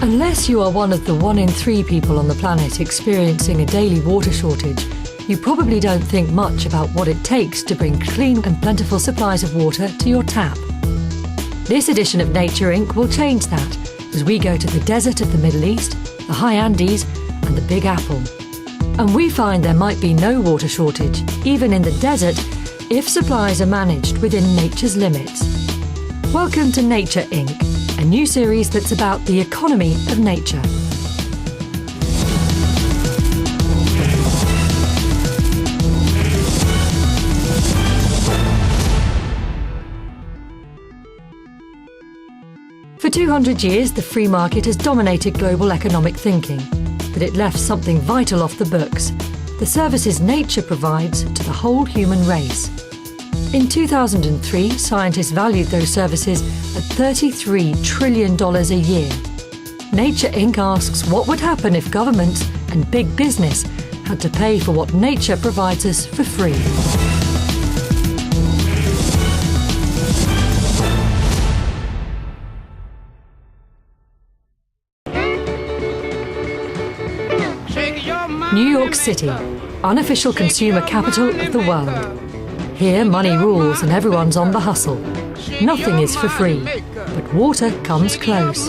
Unless you are one of the 1 in 3 people on the planet experiencing a daily water shortage, you probably don't think much about what it takes to bring clean and plentiful supplies of water to your tap. This edition of Nature Inc. will change that as we go to the desert of the Middle East, the high Andes and the Big Apple. And we find there might be no water shortage, even in the desert, if supplies are managed within nature's limits. Welcome to Nature Inc., a new series that's about the economy of nature. For 200 years, the free market has dominated global economic thinking, but it left something vital off the books: the services nature provides to the whole human race. In 2003, scientists valued those services at $33 trillion a year. Nature Inc. asks what would happen if governments and big business had to pay for what nature provides us for free. New York City, unofficial consumer capital of the world. Here, money rules and everyone's on the hustle. Nothing is for free, but water comes close.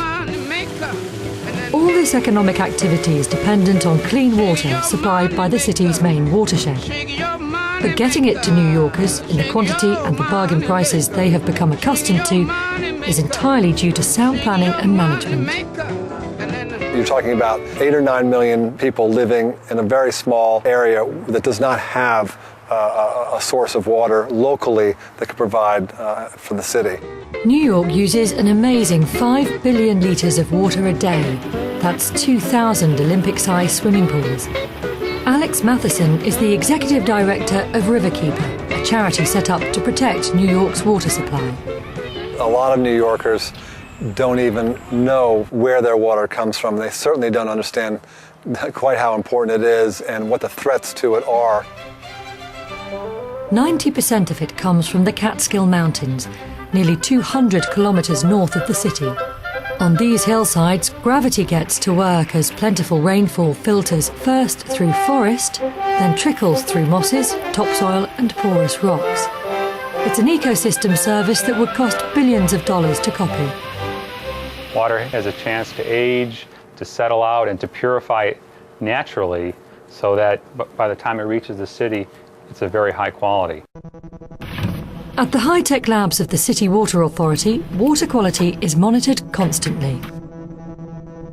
All this economic activity is dependent on clean water supplied by the city's main watershed. But getting it to New Yorkers in the quantity and the bargain prices they have become accustomed to is entirely due to sound planning and management. You're talking about 8 or 9 million people living in a very small area that does not have a source of water locally that could provide for the city. New York uses an amazing 5 billion litres of water a day. That's 2,000 Olympic-sized swimming pools. Alex Matheson is the executive director of Riverkeeper, a charity set up to protect New York's water supply. A lot of New Yorkers don't even know where their water comes from. They certainly don't understand quite how important it is and what the threats to it are. 90% of it comes from the Catskill Mountains, nearly 200 kilometres north of the city. On these hillsides, gravity gets to work as plentiful rainfall filters first through forest, then trickles through mosses, topsoil and porous rocks. It's an ecosystem service that would cost billions of dollars to copy. Water has a chance to age, to settle out, and to purify naturally so that by the time it reaches the city, it's a very high quality. At the high-tech labs of the City Water Authority, water quality is monitored constantly.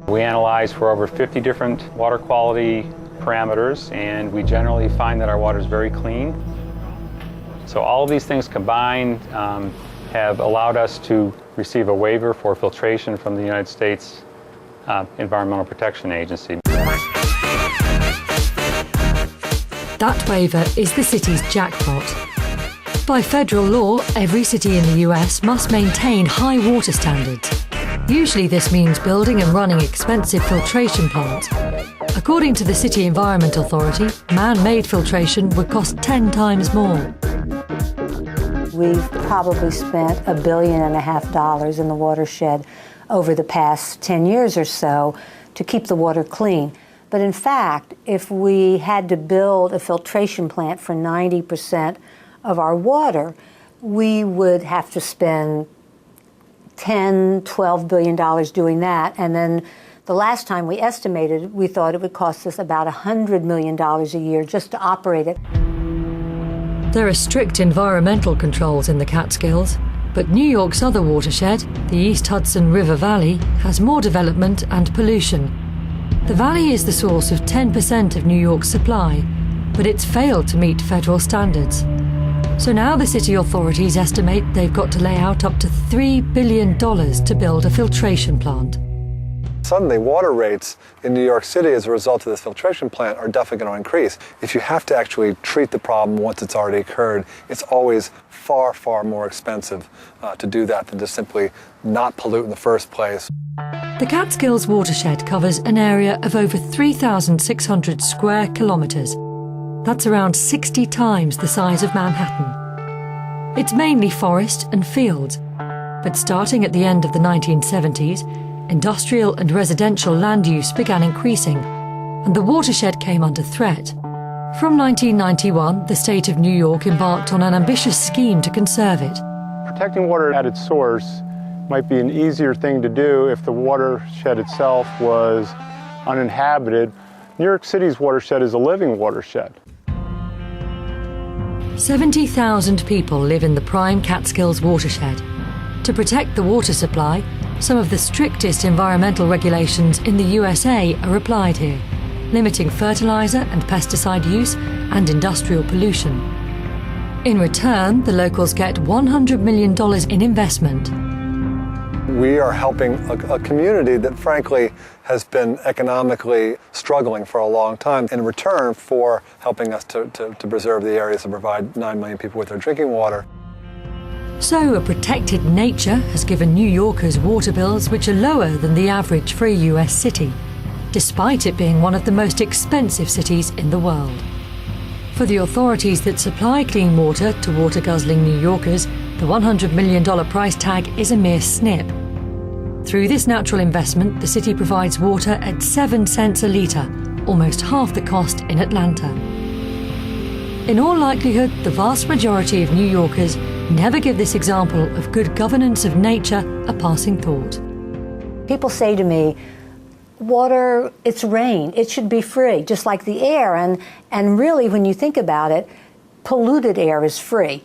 We analyze for over 50 different water quality parameters, and we generally find that our water is very clean. So all of these things combined have allowed us to receive a waiver for filtration from the United States Environmental Protection Agency. That waiver is the city's jackpot. By federal law, every city in the US must maintain high water standards. Usually this means building and running expensive filtration plants. According to the City Environment Authority, man-made filtration would cost 10 times more. We've probably spent $1.5 billion in the watershed over the past 10 years or so to keep the water clean. But in fact, if we had to build a filtration plant for 90% of our water, we would have to spend $10, $12 billion doing that. And then the last time we estimated, we thought it would cost us about $100 million a year just to operate it. There are strict environmental controls in the Catskills, but New York's other watershed, the East Hudson River Valley, has more development and pollution. The valley is the source of 10% of New York's supply, but it's failed to meet federal standards. So now the city authorities estimate they've got to lay out up to $3 billion to build a filtration plant. Suddenly, water rates in New York City as a result of this filtration plant are definitely going to increase. If you have to actually treat the problem once it's already occurred, it's always far, far more expensive to do that than to simply not pollute in the first place. The Catskills watershed covers an area of over 3,600 square kilometres. That's around 60 times the size of Manhattan. It's mainly forest and fields, but starting at the end of the 1970s, industrial and residential land use began increasing, and the watershed came under threat. From 1991, the state of New York embarked on an ambitious scheme to conserve it. Protecting water at its source might be an easier thing to do if the watershed itself was uninhabited. New York City's watershed is a living watershed. 70,000 people live in the prime Catskills watershed. To protect the water supply, some of the strictest environmental regulations in the USA are applied here, limiting fertilizer and pesticide use and industrial pollution. In return, the locals get $100 million in investment. We are helping a community that frankly has been economically struggling for a long time in return for helping us to preserve the areas and provide 9 million people with their drinking water. So a protected nature has given New Yorkers water bills which are lower than the average for a US city, despite it being one of the most expensive cities in the world. For the authorities that supply clean water to water-guzzling New Yorkers, the $100 million price tag is a mere snip. Through this natural investment, the city provides water at 7 cents a litre, almost half the cost in Atlanta. In all likelihood, the vast majority of New Yorkers never give this example of good governance of nature a passing thought. People say to me, water, it's rain, it should be free, just like the air. And really, when you think about it, polluted air is free.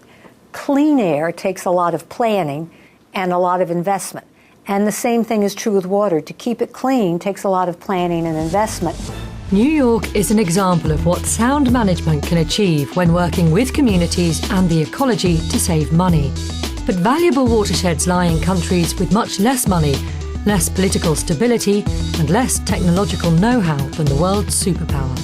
Clean air takes a lot of planning and a lot of investment. And the same thing is true with water. To keep it clean takes a lot of planning and investment. New York is an example of what sound management can achieve when working with communities and the ecology to save money. But valuable watersheds lie in countries with much less money, less political stability, and less technological know-how than the world's superpower.